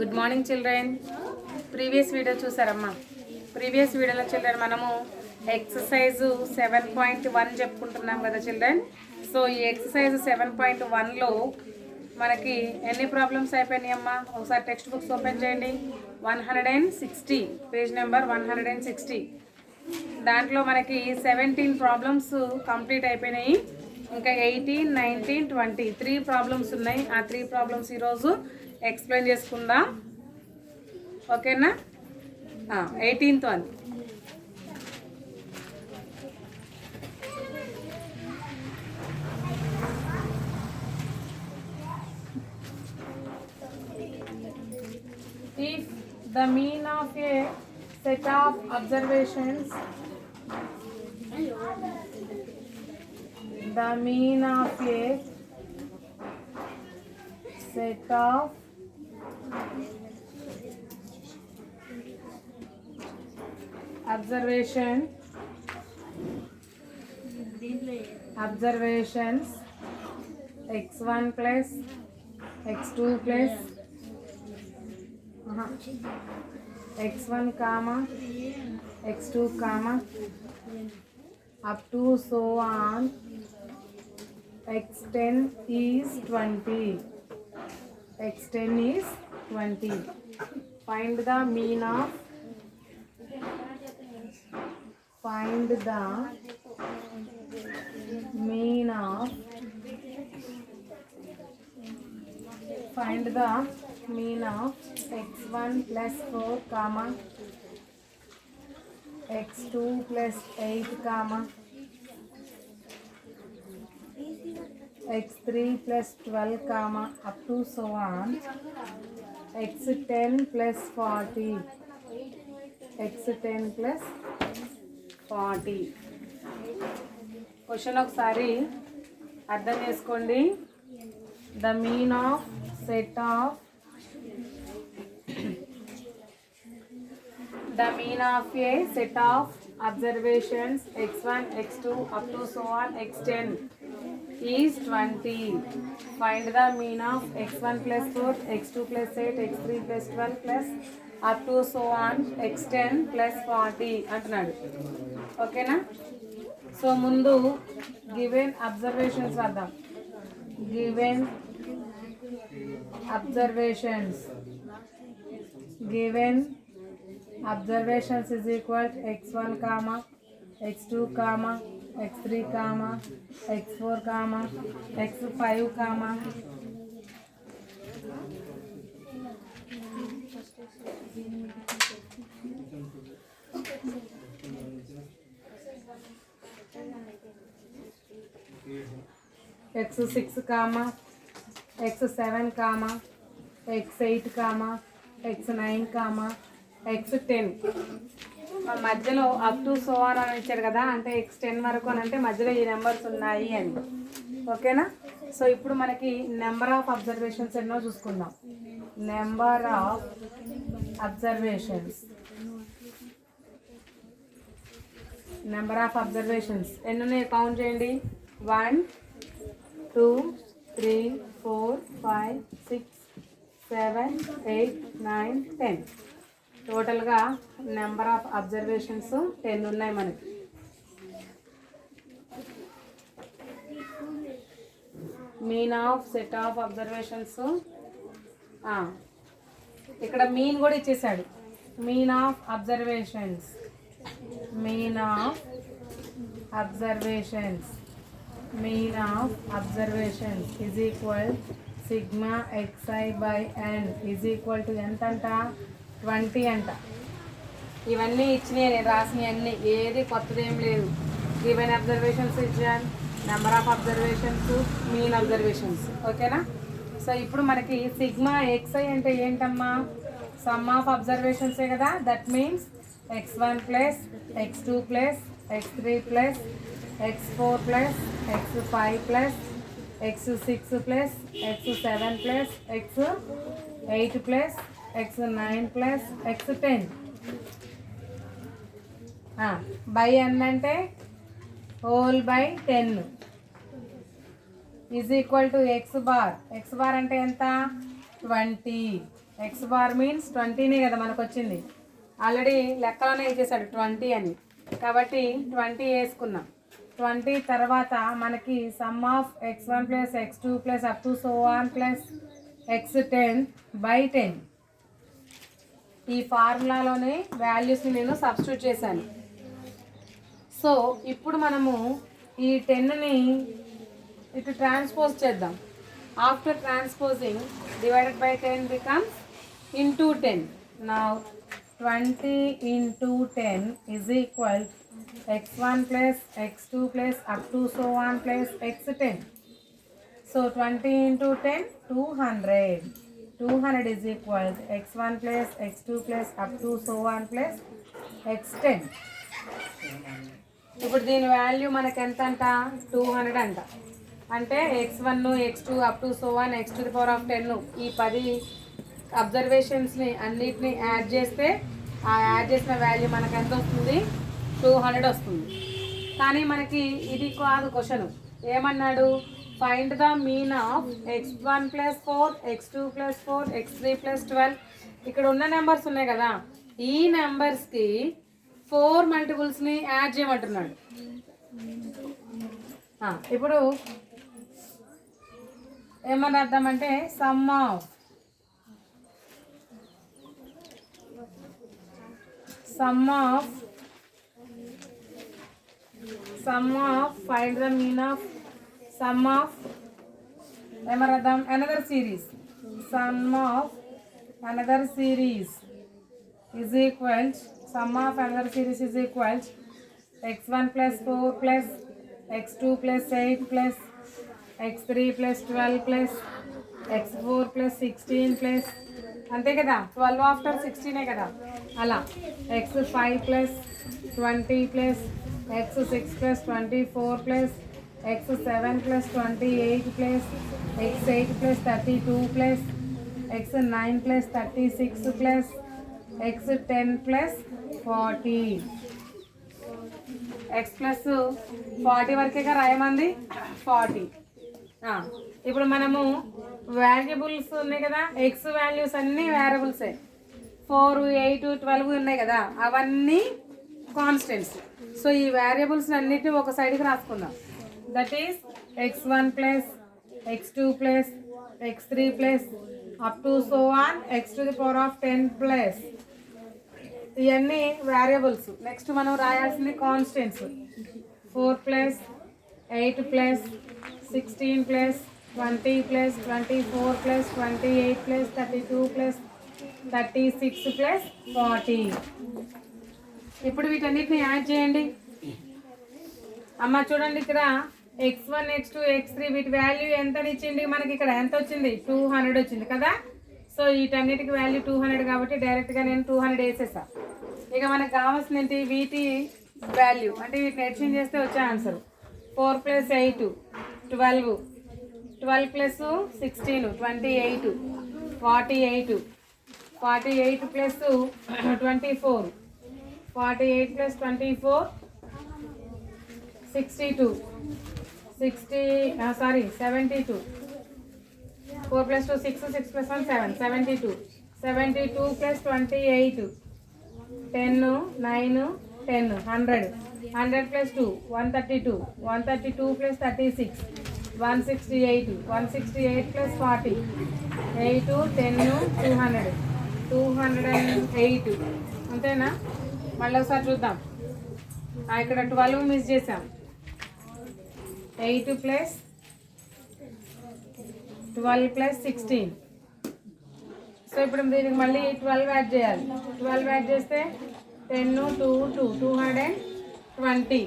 Good morning children. Previous video చూసారమ్మా. Previous వీడియోలో children మనము ఎక్సర్సైజ్ 7.1 చెప్పుకుంటున్నాం కదా చిల్డ్రన్. సో ఈ ఎక్సర్సైజ్ 7.1లో మనకి ఎన్ని ప్రాబ్లమ్స్ అయిపోయినాయి అమ్మా? ఒకసారి టెక్స్ట్ బుక్స్ ఓపెన్ చేయండి. 160 పేజ్ నెంబర్ 160. దాంట్లో మనకి 17 ప్రాబ్లమ్స్ కంప్లీట్ అయిపోయినాయి. ఇంకా 18, 19, 20 3 ప్రాబ్లమ్స్ ఉన్నాయి. ఆ 3 ప్రాబ్లమ్స్ ఈరోజు ఎక్స్ప్లెయిన్ చేసుకుందాం, ఓకేనా? 18th one. If the mean of a set of observations, the mean of a set of observations x1 plus x2 plus x1 comma x2 comma up to so on x10 is 20. x10 is 20. Find the mean of x1 plus 4 comma x2 plus 8 comma x3 plus 12 comma up to so on x10 plus 40. x10 plus 40. Question ఒకసారి అర్థం చేసుకోండి. The mean of set of A set of observations x1 x2 up to so on x10 is 20. Find the mean of x1 plus 4 x2 plus 8 x3 plus 12 plus up to so on x10 plus 40 అంటున్నాడు, ఓకేనా? So ముందు given observations వద్దాం. Given observations is equal to x1 comma x2 comma x3 comma x4 comma x5 comma x6 comma x7 comma x8 comma x9 comma x10. మధ్యలో up to so on అని ఇచ్చారు కదా, అంటే x10 వరకు అని అంటే మధ్యలో ఈ నెంబర్స్ ఉన్నాయి అని, ఓకేనా? సో ఇప్పుడు మనకి నెంబర్ ఆఫ్ అబ్జర్వేషన్స్ ఎన్నో చూసుకుందాం. నెంబర్ ఆఫ్ అబ్జర్వేషన్స్ ఎన్ని ఉన్నాయి కౌంట్ చేయండి. 1 2 3 4 5 6 7 8 9 10. టోటల్గా నెంబర్ ఆఫ్ అబ్జర్వేషన్స్ 10 ఉన్నాయి మనకి. Mean of set of observations, ఇక్కడ మీన్ కూడా ఇచ్చేసాడు. Mean of observations is equal sigma xi by n is equal to ఎంత అంట? 20 అంట. ఇవన్నీ ఇచ్చినాయి, నేను రాసినవి అన్నీ, ఏది కొత్తది ఏం లేదు. గివెన్ అబ్జర్వేషన్స్ ఇచ్చాను, number of observations, mean observations, ఓకేనా? సో ఇప్పుడు మనకి సిగ్మా xi అంటే ఏంటమ్మా? సమ్ ఆఫ్ అబ్జర్వేషన్సే కదా. That means x1 plus x2 plus x3 plus x4 plus x5 plus x6 plus x7 plus x8 plus x9 plus x10 by n అంటే whole by 10 is equal to x bar. x bar అంటే ఎంత? 20. X bar means 20నే కదా మనకు వచ్చింది. Already లెక్కలోనే ఇచ్చేసాడు 20 అని, కాబట్టి 20 వేసుకున్నాం. 20 తర్వాత మనకి some of x1 plus x2 plus up to so on plus x10 by 10. ఈ ఫార్ములాలోనే వాల్యూస్ని నేను సబ్స్టిట్యూట్ చేశాను. సో ఇప్పుడు మనము ఈ 10ని ఇటు ట్రాన్స్పోజ్ చేద్దాం. After transposing divided by 10 becomes into 10. Now 20 into 10 is equal x1 plus x2 plus up to so on plus x10. So 20 into 10 200. 200 is equal x1 plus x2 plus up to so on plus x10. ఇప్పుడు దీని value మనకి ఎంత అంట 200 అంట. అంటే x1 x2 up to so on x to the power of 10 ఈ 10 అబ్జర్వేషన్స్ని అన్నిటిని add చేస్తే ఆ యాడ్ చేసిన వాల్యూ మనకు ఎంత వస్తుంది 200 వస్తుంది. కానీ మనకి ఇది కాదు క్వశ్చన్. ఏమన్నాడు, find the mean of x1 plus 4 x2 plus 4 x3 plus 12. ఇక్కడ ఉన్న నెంబర్స్ ఉన్నాయి కదా, ఈ నెంబర్స్కి 4 మల్టిపుల్స్ని యాడ్ చేయమంటున్నాడు. ఇప్పుడు ఏమని అర్థమంటే sum of find the mean of sum of ఏమర్థం another series. Sum of another series is equal sum of another series is equal x1 plus 4 plus x2 plus 8 plus x3 plus 12 plus x4 plus 16 plus అంతే కదా, 12 after 16 కదా, అలా x5 plus 20 plus x6 plus 24 plus x7 plus 28 plus x8 plus 32 plus x9 plus 36 plus x10 plus 40. x plus 40 వరకేగా రాయమంది 40. ఇప్పుడు మనము valuables ఉన్నాయి కదా, X values అన్నీ వేరియబుల్సే. 4 8 12 ఉన్నాయి కదా, అవన్నీ కాన్స్టెంట్స్. సో ఈ వేరియబుల్స్ అన్నిటిని ఒక సైడ్కి రాసుకుందాం. That is x1 plus x2 plus x3 plus up to so on x to the power of 10 plus. ఇవన్నీ వేరియబుల్స్. నెక్స్ట్ మనం రాయాల్సింది constants. 4 plus 8 plus 16 plus 20 plus 24 plus 28 plus 32 plus 36 plus 40. ఇప్పుడు వీటన్నిటిని యాడ్ చేయండి. అమ్మ చూడండి, ఇక్కడ x1 x2 x3 వీటి వాల్యూ ఎంత ఇచ్చింది మనకి, ఇక్కడ ఎంత వచ్చింది 200 వచ్చింది కదా. సో వీటన్నిటికి వాల్యూ 200 కాబట్టి డైరెక్ట్గా నేను 200 వేసేసా. ఇక మనకు కావాల్సింది ఏంటి, వీటి వాల్యూ అంటే వీటిని ఎక్స్చేంజ్ చేస్తే వచ్చే answer 4 plus 8 12 12 plus 16 28 48 48 plus 24 48 plus 24 62 72 4 plus 2 6 6 plus 1 7 72 72 plus 28 10 9 10 100 100 plus 2 132 132 plus 36 168 168 plus 40 8 10 200 208. అంతేనా? మళ్ళీ ఒకసారి చూద్దాం. ఇక్కడ 12 మిస్ చేసాం. 8 ప్లస్ 12 ప్లస్ 16. సో ఇప్పుడు దీనికి మళ్ళీ 12 యాడ్ చేయాలి. 12 యాడ్ చేస్తే 10 2 220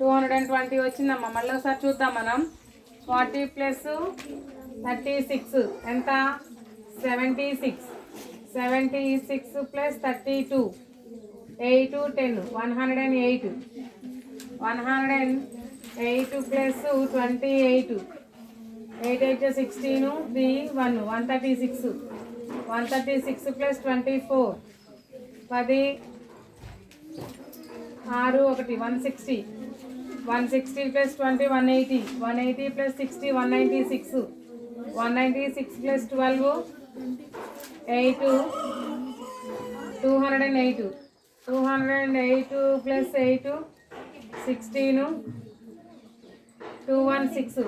220 వచ్చిందమ్మా. మళ్ళీ ఒకసారి చూద్దాం మనం. 40 ప్లస్ 36 ఎంత 76 76 plus 32 8 10 108 108 plus 28 8 8 16 3 1 136 136 plus 24 10 6 1 160 160 plus 20 180 180 plus 60 196 196 plus 12 8 208 208 plus 8 16 216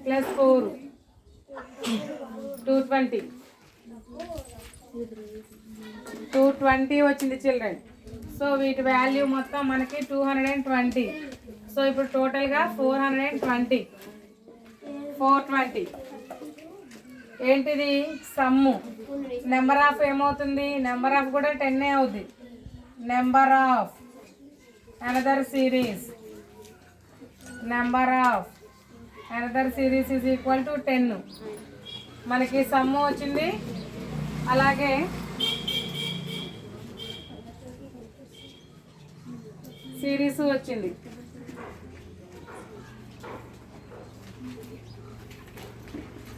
plus 4 220 220 వచ్చింది చిల్డ్రన్. సో వీటి వాల్యూ మొత్తం మనకి 220. సో ఇప్పుడు టోటల్గా 420 ఏంటిది సమ్ము. నెంబర్ ఆఫ్ ఏమవుతుంది, నెంబర్ ఆఫ్ కూడా 10 అవుద్ది. Number of another series is equal to 10. మనకి సమ్ము వచ్చింది, అలాగే సిరీస్ వచ్చింది.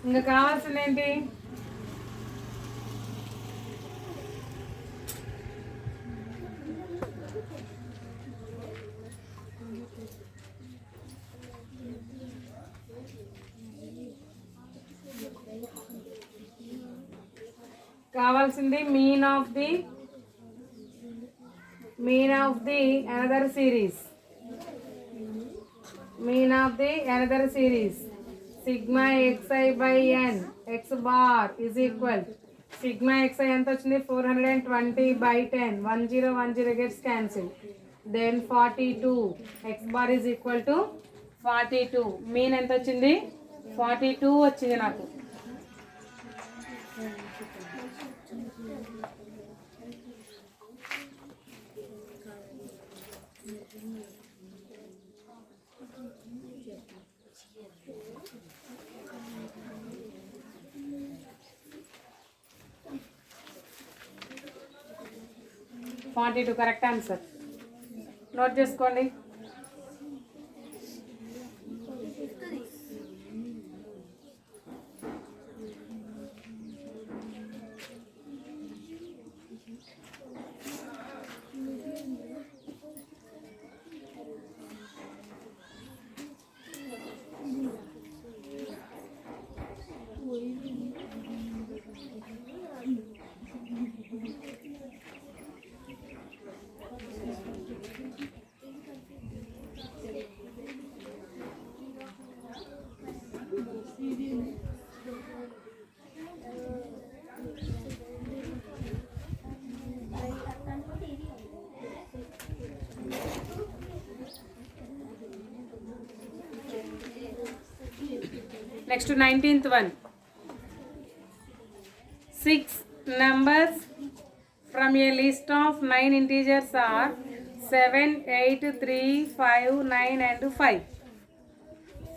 ఇంకా కావాల్సింది ఏంటి, కావాల్సింది mean of the another series sigma xi by n x bar is equal sigma xi ఎంత వచ్చింది 420 by 10 10 gets cancelled, then 42 x bar is equal to 42. Mean ఎంత వచ్చింది 42 వచ్చింది నాకు. Correct answer. నోట్ చేసుకోండి. Next 19th one. 6 numbers from a list of 9 integers are 7, 8, 3, 5, 9 and 5.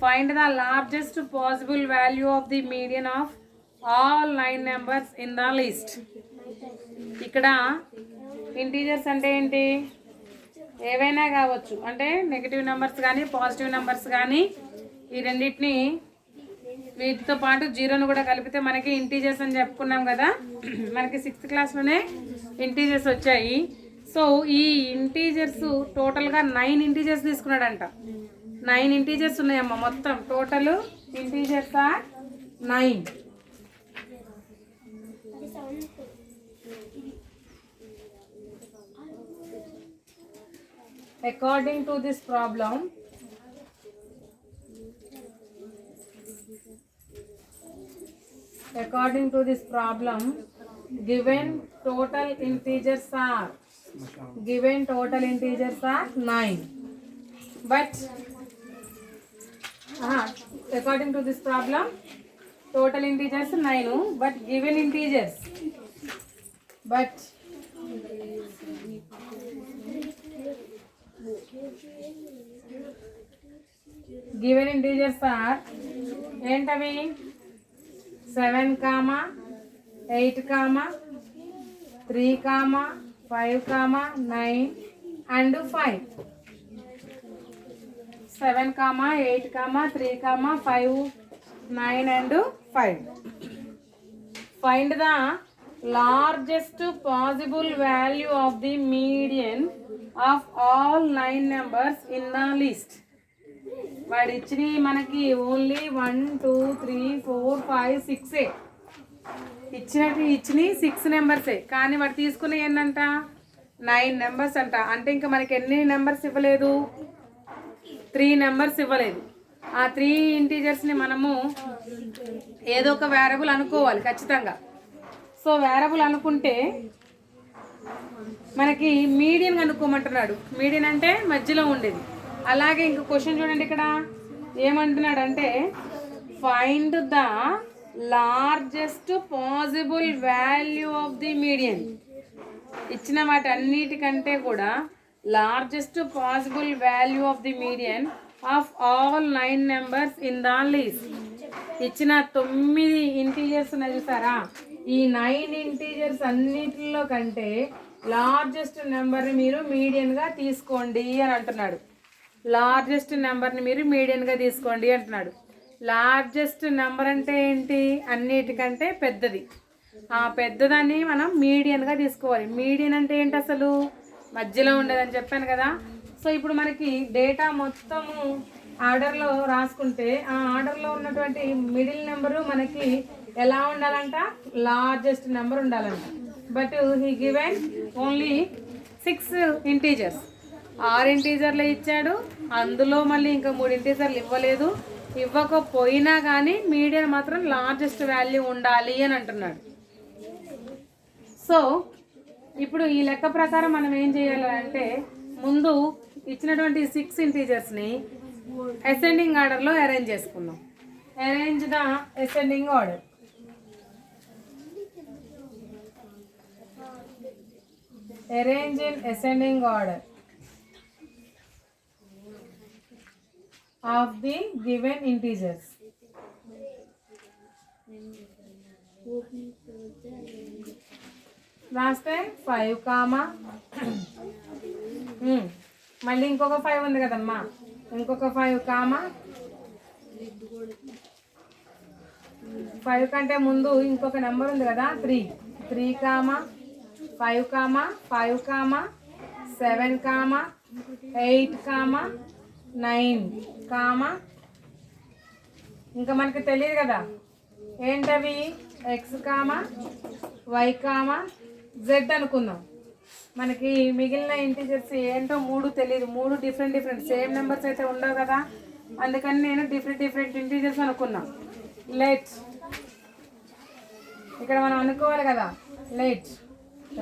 Find the largest possible value of the median of all 9 numbers in the list. ఇక్కడ integers అంటే ఏంటి, ఏవైనా కావచ్చు, అంటే నెగిటివ్ నెంబర్స్ కానీ positive numbers కానీ ఈ రెండింటిని వీటితో పాటు జీరోను కూడా కలిపితే మనకి ఇంటీజర్స్ అని చెప్పుకున్నాం కదా. మనకి 6th క్లాస్లోనే ఇంటీజర్స్ వచ్చాయి. సో ఈ ఇంటీజర్స్ టోటల్గా 9 ఇంటీజర్స్ తీసుకున్నాడంట. 9 ఇంటీజర్స్ ఉన్నాయమ్మా మొత్తం. Total integers are 9. According to this problem, given total integers are 9, but according to this problem total integers 9, but given integers are ఏంటవి 7, 8, 3, 5, 9 and 5. 7, 8, 3, 5, 9 and 5. Find the largest possible value of the median of all 9 numbers in the list. వాడు ఇచ్చిన మనకి only 1, 2, 3, 4, 5, 6 ఇచ్చినవి 6 నెంబర్సే, కానీ వాడు తీసుకునే ఏంటంట 9 numbers అంట. అంటే ఇంకా మనకి ఎన్ని నెంబర్స్ ఇవ్వలేదు, 3 నెంబర్స్ ఇవ్వలేదు. ఆ 3 ఇంటీజర్స్ని మనము ఏదో ఒక వేరియబుల్ అనుకోవాలి ఖచ్చితంగా. సో వేరియబుల్ అనుకుంటే మనకి మీడియన్ అనుకోమంటున్నాడు. మీడియన్ అంటే మధ్యలో ఉండేది. అలాగే ఇంక క్వశ్చన్ చూడండి, ఇక్కడ ఏమంటున్నాడు అంటే find the largest possible value of the median. ఇచ్చిన వాటి అన్నిటికంటే కూడా largest possible value of the median of all 9 numbers in the list. ఇచ్చిన 9 ఇంటీజర్స్ ఉన్నాయి చూసారా, ఈ 9 ఇంటీజర్స్ అన్నిటిలో కంటే లార్జెస్ట్ నెంబర్ని మీరు మీడియన్గా తీసుకోండి అని అంటున్నాడు. లార్జెస్ట్ నెంబర్ని మీరు మీడియన్గా తీసుకోండి అంటున్నాడు. లార్జెస్ట్ నెంబర్ అంటే ఏంటి, అన్నిటికంటే పెద్దది. ఆ పెద్దదాన్ని మనం మీడియన్గా తీసుకోవాలి. మీడియన్ అంటే ఏంటి, అసలు మధ్యలో ఉండేదని చెప్పాను కదా. సో ఇప్పుడు మనకి డేటా మొత్తము ఆర్డర్లో రాసుకుంటే ఆ ఆర్డర్లో ఉన్నటువంటి మిడిల్ నెంబరు మనకి ఎలా ఉండాలంట, లార్జెస్ట్ నెంబర్ ఉండాలంట. But he given only 6 integers. 6 ఇంటీజర్లు ఇచ్చాడు, అందులో మళ్ళీ ఇంకా 3 ఇంటీజర్లు ఇవ్వలేదు. ఇవ్వకపోయినా కానీ మీడియన్ మాత్రం లార్జెస్ట్ వాల్యూ ఉండాలి అని అంటున్నాడు. సో ఇప్పుడు ఈ లెక్క ప్రకారం మనం ఏం చేయాలి అంటే, ముందు ఇచ్చినటువంటి 6 ఇంటీజర్స్ని అసెండింగ్ ఆర్డర్లో అరేంజ్ చేసుకుందాం. Arrange the ascending order. Arrange in ascending order of the given integers. రాస్తే 5 కామా మళ్ళీ ఇంకొక 5 ఉంది కదమ్మా, ఇంకొక 5 కామా 5 కంటే ముందు ఇంకొక నెంబర్ ఉంది కదా 3 comma 5 comma 5 comma 7 comma 8 comma 9 comma ఇంకా మనకి తెలియదు కదా ఏంటవి, X comma Y comma Z అనుకుందాం. మనకి మిగిలిన ఇంటీజర్స్ ఏంటో 3 తెలియదు, 3 డిఫరెంట్ సేమ్ నెంబర్స్ అయితే ఉండవు కదా, అందుకని నేను డిఫరెంట్ ఇంటీజర్స్ అనుకున్నా. లెట్ ఇక్కడ మనం అనుకోవాలి కదా, let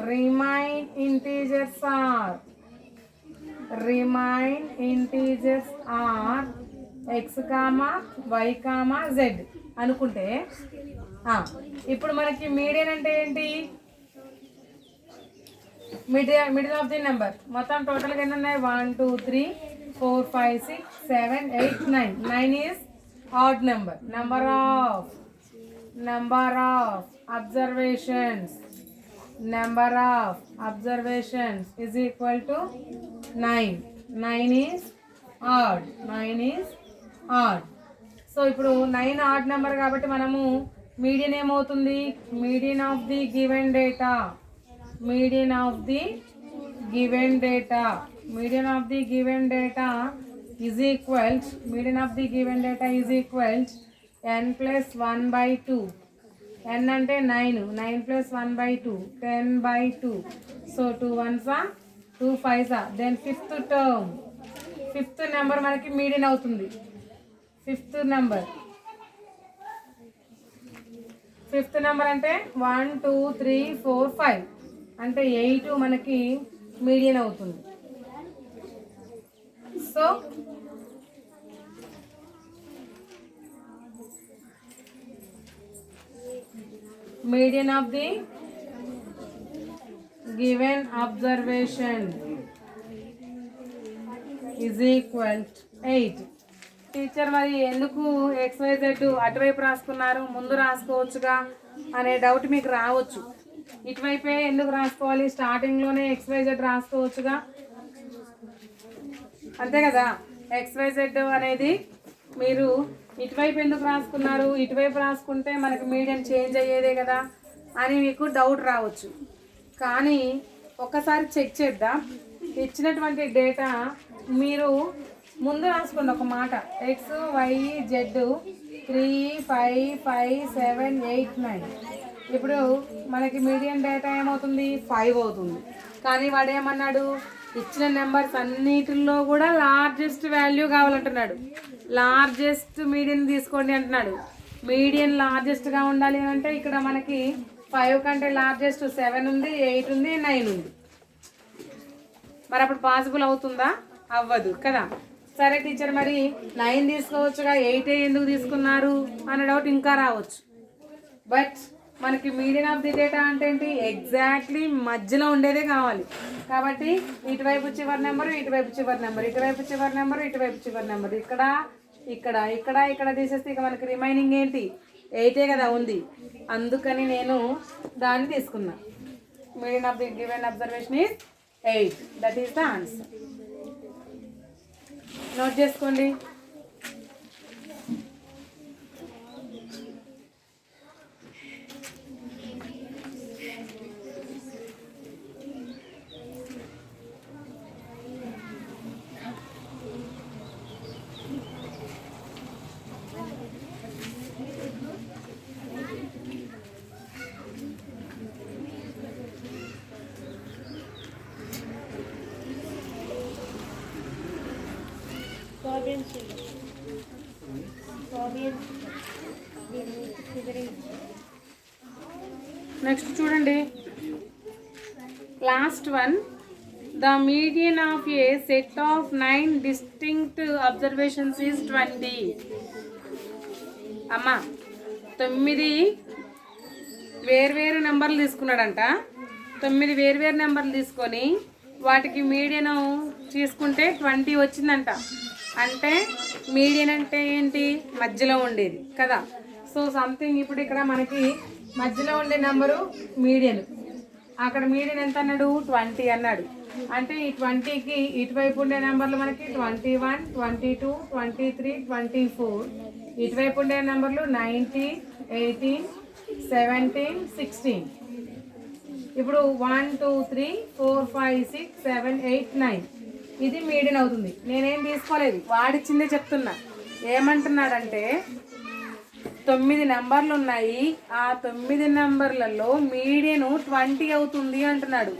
remain integers are X comma Y comma Z అనుకుంటే ఇప్పుడు మనకి మీడియన్ అంటే ఏంటి, మిడిల్ ఆఫ్ ది నెంబర్. మొత్తం టోటల్గా ఎన్ని ఉన్నాయి, 1 2 3 4 5 6 7 8 9. 9 is odd number. Number of observations is equal to 9. 9 is odd. So ఇప్పుడు 9 ఆడ్ నెంబర్ కాబట్టి మనము మీడియన్ ఏమవుతుంది, median of the given data is equal n plus 1/2. n అంటే 9 plus 1/2 10/2. So 2 1s 2 5s. Then fifth number మనకి median అవుతుంది. Fifth number అంటే 1 2 3 4 5 అంటే 8 మనకి మీడియన్ అవుతుంది. So median of the given observation is equal to 8. Teacher మరి ఎందుకు XYZ అటువైపు రాసుకున్నారు, ముందు రాసుకోవచ్చుగా అనే డౌట్ మీకు రావచ్చు. ఇటువైపే ఎందుకు రాసుకోవాలి, స్టార్టింగ్లోనే XYZ రాసుకోవచ్చుగా, అంతే కదా. XYZ అనేది మీరు ఇటువైపు ఎందుకు రాసుకున్నారు, ఇటువైపు రాసుకుంటే మనకి మీడియం చేంజ్ అయ్యేదే కదా అని మీకు డౌట్ రావచ్చు. కానీ ఒక్కసారి చెక్ చేద్దాం. ఇచ్చినటువంటి డేటా మీరు ముందు రాసుకోండి ఒక మాట, XYZ 3 5 5 7 8 9. ఇప్పుడు మనకి మీడియం డేటా ఏమవుతుంది 5 అవుతుంది. కానీ వాడు ఏమన్నాడు, ఇచ్చిన నెంబర్స్ అన్నిటిలో కూడా లార్జెస్ట్ వాల్యూ కావాలంటున్నాడు. లార్జెస్ట్ మీడియం తీసుకోండి అంటున్నాడు. మీడియం లార్జెస్ట్గా ఉండాలి అంటే ఇక్కడ మనకి 5 కంటే లార్జెస్ట్ 7 ఉంది, 8 ఉంది, 9 ఉంది. మరి అప్పుడు పాసిబుల్ అవుతుందా? అవ్వదు కదా. సరే టీచర్ మరి 9 తీసుకోవచ్చుగా, 8 ఎందుకు తీసుకున్నారు అనే డౌట్ ఇంకా రావచ్చు. బట్ మనకి మీడియన్ ఆఫ్ ది డేటా అంటే ఏంటి, ఎగ్జాక్ట్లీ మధ్యలో ఉండేదే కావాలి. కాబట్టి ఇటువైపు చివరి నెంబరు, ఇటువైపు చివరి నెంబర్, ఇటువైపు చివరి నెంబరు, ఇటువైపు చివరి నెంబర్, ఇక్కడ ఇక్కడ ఇక్కడ ఇక్కడ తీసేస్తే ఇక మనకి రిమైనింగ్ ఏంటి 8 కదా ఉంది. అందుకని నేను దాన్ని తీసుకున్నా. Median of the given observation is 8. That is the answer. Note చేసుకోండి. నెక్స్ట్ చూడండి, last one. The median of A set of 9 distinct observations is 20. అమ్మా 9 వేర్వేరు నెంబర్లు తీసుకున్నాడంట. 9 వేర్వేరు నెంబర్లు తీసుకొని వాటికి మీడియన్ తీసుకుంటే 20 వచ్చిందంట. అంటే మీడియన్ అంటే ఏంటి, మధ్యలో ఉండేది కదా. సో సంథింగ్ ఇప్పుడు ఇక్కడ మనకి మధ్యలో ఉండే నెంబరు మీడియన్. అక్కడ మీడియన్ ఎంత అన్నాడు, 20 అన్నాడు. అంటే ఈ 20కి ఇటువైపు ఉండే నెంబర్లు మనకి 21, 22, 23, 24. ఇటువైపు ఉండే నెంబర్లు 19, 18, 17, 16. ఇప్పుడు 1, 2, 3, 4, 5, 6, 7, 8, 9. ఇది మీడియన్ అవుతుంది. నేనేం తీసుకోలేదు, వాడిచ్చిందే చెప్తున్నా. ఏమంటున్నాడంటే 9 నెంబర్లు ఉన్నాయి, ఆ 9 నెంబర్లలో మీడియన్ 20 అవుతుంది అంటున్నాడు.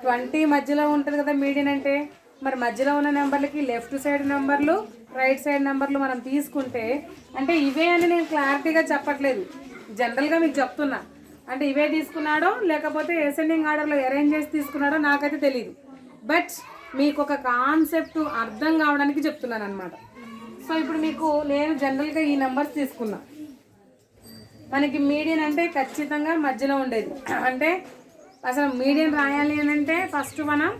20 మధ్యలో ఉంటుంది కదా మీడియన్ అంటే. మరి మధ్యలో ఉన్న నెంబర్లకి లెఫ్ట్ సైడ్ నెంబర్లు, రైట్ సైడ్ నెంబర్లు మనం తీసుకుంటే, అంటే ఇవే అని నేను క్లారిటీగా చెప్పట్లేదు, జనరల్గా మీకు చెప్తున్నా. అంటే ఇవే తీసుకున్నాడో లేకపోతే అసెండింగ్ ఆర్డర్లో అరేంజ్ చేసి తీసుకున్నాడో నాకైతే తెలియదు. బట్ మీకు ఒక కాన్సెప్ట్ అర్థం కావడానికి చెప్తున్నాను అనమాట. సో ఇప్పుడు మీకు నేను జనరల్గా ఈ నెంబర్స్ తీసుకున్నా. మనకి మీడియన్ అంటే ఖచ్చితంగా మధ్యలో ఉండేది. అంటే అసలు మీడియన్ రాయాలి అని అంటే ఫస్ట్ మనం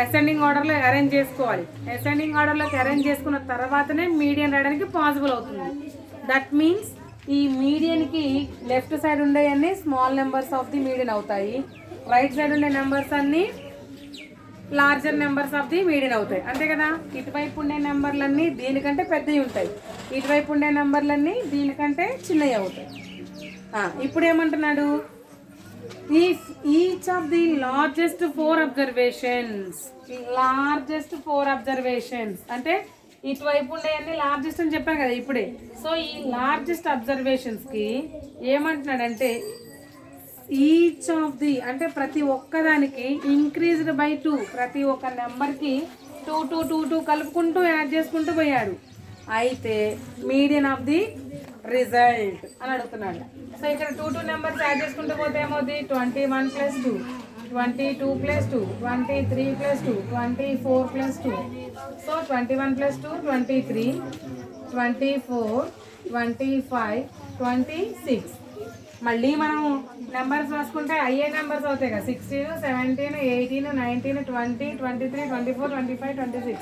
అసెండింగ్ ఆర్డర్లో అరేంజ్ చేసుకోవాలి. అసెండింగ్ ఆర్డర్లోకి అరేంజ్ చేసుకున్న తర్వాతనే మీడియన్ రాయడానికి పాసిబుల్ అవుతుంది. దట్ మీన్స్ ఈ మీడియన్కి లెఫ్ట్ సైడ్ ఉండేవన్నీ small numbers of the median అవుతాయి, రైట్ సైడ్ ఉండే నెంబర్స్ అన్నీ larger numbers of the median అవుతాయి. అంతే కదా. ఇటువైపు ఉండే నెంబర్లన్నీ దీనికంటే పెద్దవి ఉంటాయి, ఇటువైపు ఉండే నెంబర్లన్నీ దీనికంటే చిన్నవి అవుతాయి. ఇప్పుడు ఏమంటున్నాడు, each of the largest 4 observations. Largest 4 observations అంటే ఇటువైపు ఉండేవన్నీ లార్జెస్ట్ అని చెప్పాను కదా ఇప్పుడే. సో ఈ లార్జెస్ట్ అబ్జర్వేషన్స్కి ఏమంటున్నాడంటే ఈచ్ ఆఫ్ ది అంటే ప్రతి ఒక్కదానికి ఇంక్రీజ్డ్ బై 2. ప్రతి ఒక్క నెంబర్కి 2 2 2 2 కలుపుకుంటూ యాడ్ చేసుకుంటూ పోయాడు. అయితే మీడియన్ ఆఫ్ ది రిజల్ట్ అని అడుగుతున్నాడు. సో ఇక్కడ 2 2 నెంబర్స్ యాడ్ చేసుకుంటూ పోతే ఏమవుతుంది, 21 + 2, 22 + 2, 23 + 2, 24 + 2. సో 21 + 2 23, 24, 25, 26. మళ్ళీ మనం నెంబర్స్ రాసుకుంటే అయ్యే నెంబర్స్ అవుతాయి కదా, 16, 17, 18, 19, 20, 23, 24, 25, 26.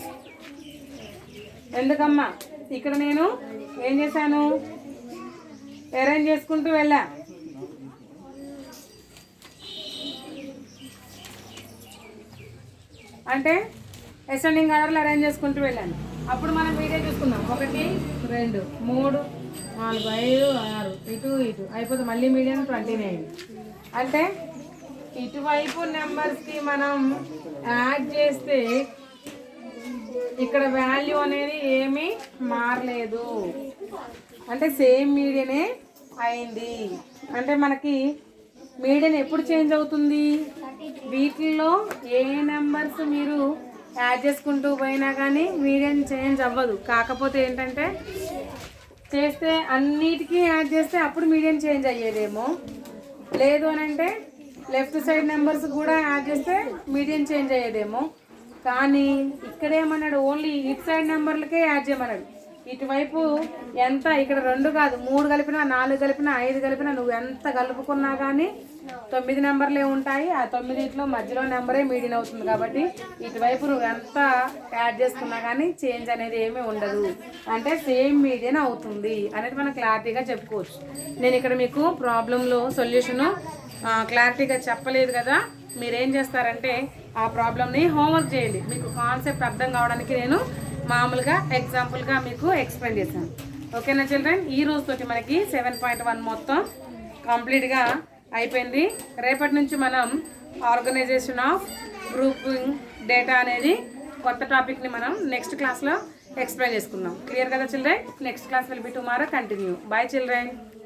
ఎందుకమ్మా ఇక్కడ నేను ఏం చేశాను, అరేంజ్ చేసుకుంటూ వెళ్ళా. అంటే అసెండింగ్ ఆర్డర్లో అరేంజ్ చేసుకుంటూ వెళ్ళాను. అప్పుడు మనం వీడియో చూసుకుందాం. 1 2 3 4 5 6 ఇటు ఇటు అయిపోతే మళ్ళీ మీడియం 29. అంటే ఇటువైపు నెంబర్స్కి మనం యాడ్ చేస్తే ఇక్కడ వాల్యూ అనేది ఏమీ మారలేదు, అంటే సేమ్ మీడియనే అయింది. అంటే మనకి మీడియన్ ఎప్పుడు చేంజ్ అవుతుంది? వీటిల్లో ఏ నెంబర్స్ మీరు యాడ్ చేసుకుంటూ పోయినా కానీ మీడియన్ చేంజ్ అవ్వదు. కాకపోతే ఏంటంటే చేస్తే అన్నిటికీ యాడ్ చేస్తే అప్పుడు మీడియన్ చేంజ్ అయ్యేదేమో, లేదు అని అంటే లెఫ్ట్ సైడ్ నెంబర్స్ కూడా యాడ్ చేస్తే మీడియన్ చేంజ్ అయ్యేదేమో. కానీ ఇక్కడేమన్నాడు, ఓన్లీ ఇటు సైడ్ నెంబర్లకే యాడ్ చేయమన్నాడు. ఇటువైపు ఎంత, ఇక్కడ 2 కాదు 3 కలిపినా 4 కలిపినా 5 కలిపినా నువ్వు ఎంత కలుపుకున్నా కానీ 9 నెంబర్లే ఉంటాయి. ఆ 9 మధ్యలో నెంబరే మీడియన్ అవుతుంది. కాబట్టి ఇటువైపు నువ్వు ఎంత యాడ్ చేసుకున్నా కానీ చేంజ్ అనేది ఏమీ ఉండదు, అంటే సేమ్ మీడియన్ అవుతుంది అనేది మనం క్లారిటీగా చెప్పుకోవచ్చు. నేను ఇక్కడ మీకు ప్రాబ్లంలో సొల్యూషను క్లారిటీగా చెప్పలేదు కదా. మీరేం చేస్తారంటే ఆ ప్రాబ్లమ్ని హోంవర్క్ చేయండి. మీకు కాన్సెప్ట్ అర్థం కావడానికి నేను మామూలుగా ఎగ్జాంపుల్గా మీకు ఎక్స్ప్లెయిన్ చేశాను. ఓకేనా చిల్డ్రన్? ఈ రోజుతోటి మనకి 7.1 మొత్తం కంప్లీట్గా అయిపోయింది. రేపటి నుంచి మనం ఆర్గనైజేషన్ ఆఫ్ గ్రూపింగ్ డేటా అనేది కొత్త టాపిక్ని మనం నెక్స్ట్ క్లాస్లో ఎక్స్ప్లెయిన్ చేసుకుందాం. క్లియర్ కదా children? Next class will be tomorrow continue. Bye children.